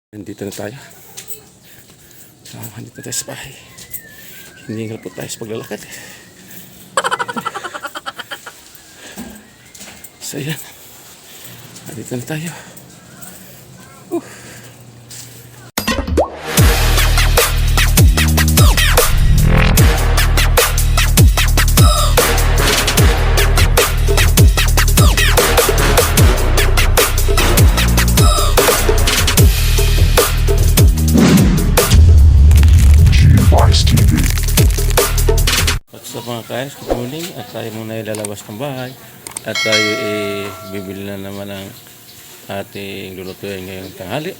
Nandito na tayo. Nandito na tayo sa bahay. Hiningal po tayo sa paglalakad. So yan. Nandito na tayo. Sa mga guys, good morning at tayo muna ilalabas ng bahay at tayo bibili na naman ng ating lulutuin ngayong tanghali.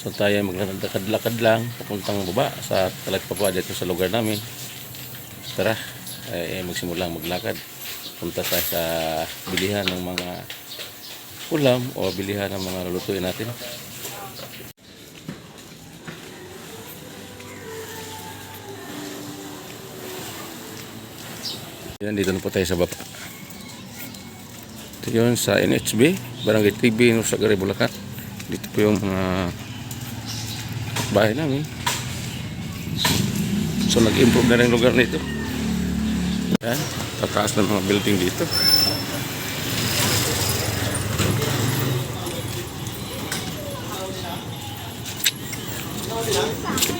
So tayo maglalakad-lakad lang papuntang baba sa Talagpapa dito sa lugar namin. Tara, magsimulang maglakad. Punta tayo sa bilihan ng mga ulam o bilihan ng mga lulutuin natin. Yan, dito na po tayo sa baba. Ito yun sa NHB, Barangay TV, Norsagaray, Bulacan. Dito po yung mga bahay namin. So nag-improve na rin lugar nito. Yan, tataas ng mga building dito.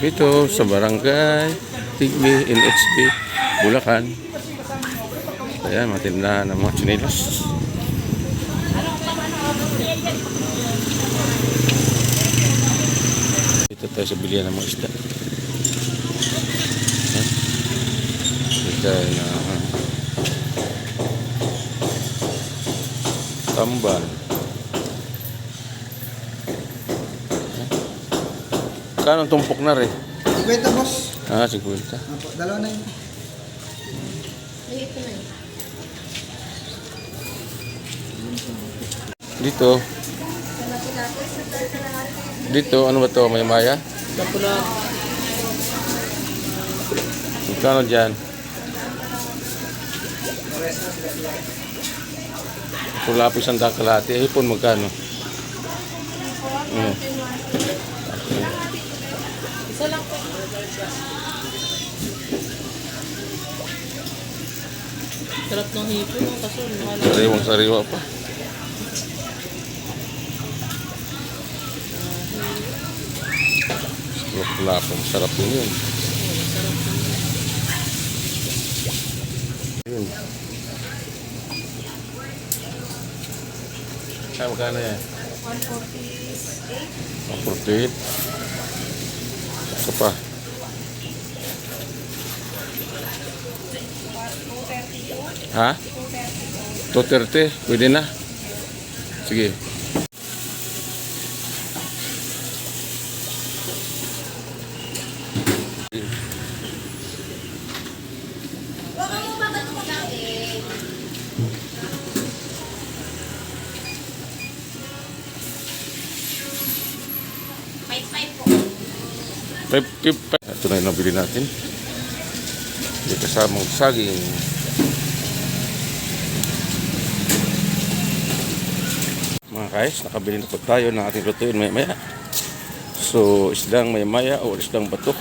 Dito sa Barangay TV, NHB, Bulacan. Ayan, matindahan ng mga chinelas. Dito tayo sa bilihan ng mga isda. Dito na tamban. Kano tumpok na rin? 50, boss. Ah, 50. Dalawa na yun. Dito, ano ba to? May maya? Magkano dyan? Pula po isang dakalati. Hipon magkano? Isa lang po. Sarap ng hipon, kaso Sariwang sariwa pa. Pula po. Sarap din yun. Yun. Ay, magkano yan? 148. 148. Isa pa. 230. Ha? 230. Pwede na? Sige. Ito na yung nabili natin. Hindi kasamang saging. Mga guys, nakabili na po tayo ng ating lutuin maya-maya. So, isdang maya-maya o isdang batok.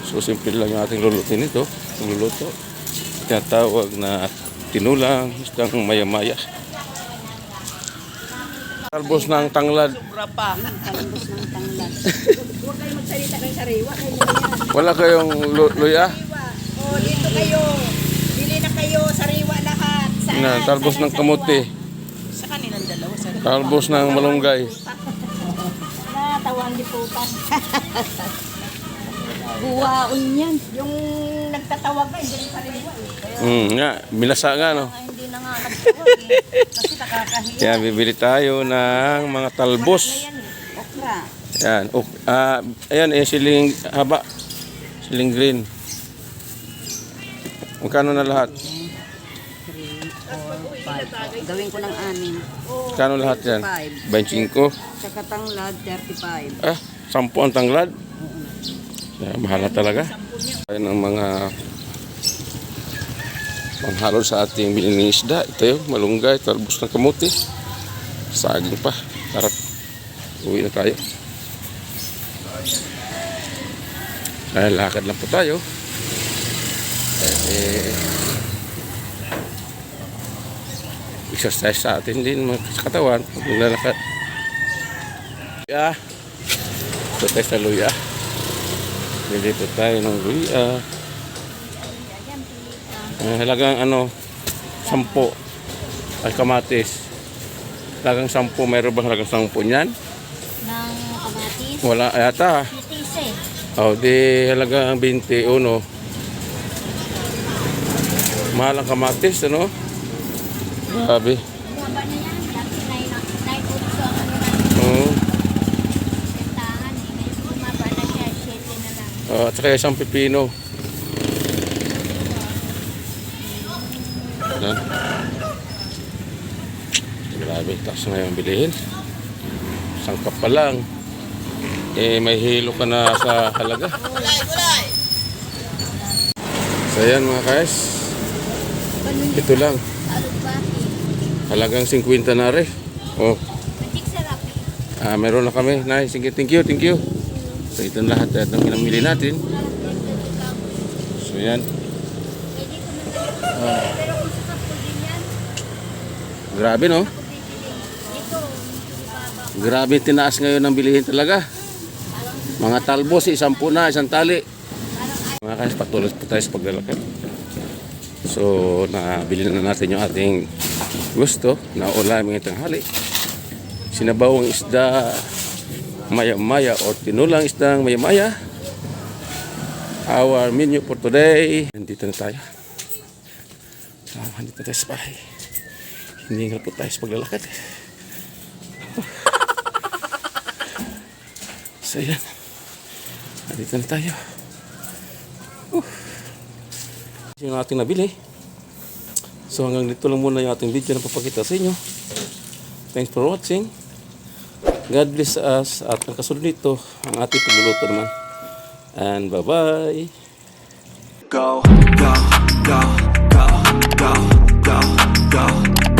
So, simple lang yung ating lulutuin ito. Yung luluto. Tinatawag na tinulang isdang maya-maya. Talbos ng tanglad. sobra pa. Talbos ng tanglad. Huwag kayo magsalita kay sariwa. Wala kayong luya? O, dito kayo. Bili na kayo. Sariwa lahat. Saan? Na, talbos ng kamote. Sa kanilang dalawa. Talbos ng malunggay. Tawang liputan. Buwaon yan. Yung nagtatawag na, hindi rin sariwa. Nga, binasa nga, no? Hindi na nga nagtawag Kasi nakakahiya. Kaya bibili tayo ng mga talbos. Okra. Yan. Ayan, siling haba. Siling green. Magkano na lahat? 3, 4, 5. Gawin ko ng 6. Magkano lahat yan? 25. Tsaka tanglad, 35. 10 ang tanglad. Kaya mahal na talaga. Ayan ang mga panghalo sa ating bilining isda. Ito yun, malunggay, talbos ng kamuti. Saging pa. Sarap. Uwi na tayo. Dahil lakad lang po tayo. Exercise sa atin din sa katawan pag naglalakad. Luya. Ito tayo sa luya. Bili po tayo ng luya. Halagang 10 ay kamatis. Halagang 10, mayroon bang halagang 10 niyan? Ng kamatis. Wala yata. Pitis eh. Di halagang 21. Mahal ang kamatis, ano? Grabe. Bumaba na yan. Dati 9 ulit ang Oo. bentahan eh. Ngayon bumaba na siya. 7 na lang. At saka isang pipino. Yan. Grabe, taas na yung bilihin. Sangkap pa lang. May hilo ka na sa halaga. So yan mga guys. Ito lang. Halagang 50 na rin. Oh. Meron na kami. Nice. Sige, thank you. So ito na lahat ng pinamili natin. So yan. Grabe no? Grabe tinaas ngayon ng bilihin talaga. Mga talbos, 10 na, isang tali. Mga guys, patuloy po tayo sa paglalakad. So, nabili na natin yung ating gusto na ulam ngayong tanghali. Sinabawang isda maya-maya o tinulang isdang maya-maya. Our menu for today. Nandito na tayo. Nandito na tayo sa bahay. Hindi nga po tayo sa paglalakad. So yan. Nandito na tayo. Yung ating nabili. So hanggang dito lang muna yung ating video na papakita sa inyo. Thanks for watching. God bless us. At ang kasunod nito, ang ating pagluluto naman. And bye-bye. Go, go, go, go, go, go, go,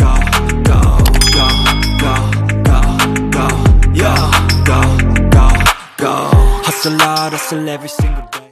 go, go, go, go, go, go, yeah, go, go, go. Hustle hard, hustle every single day.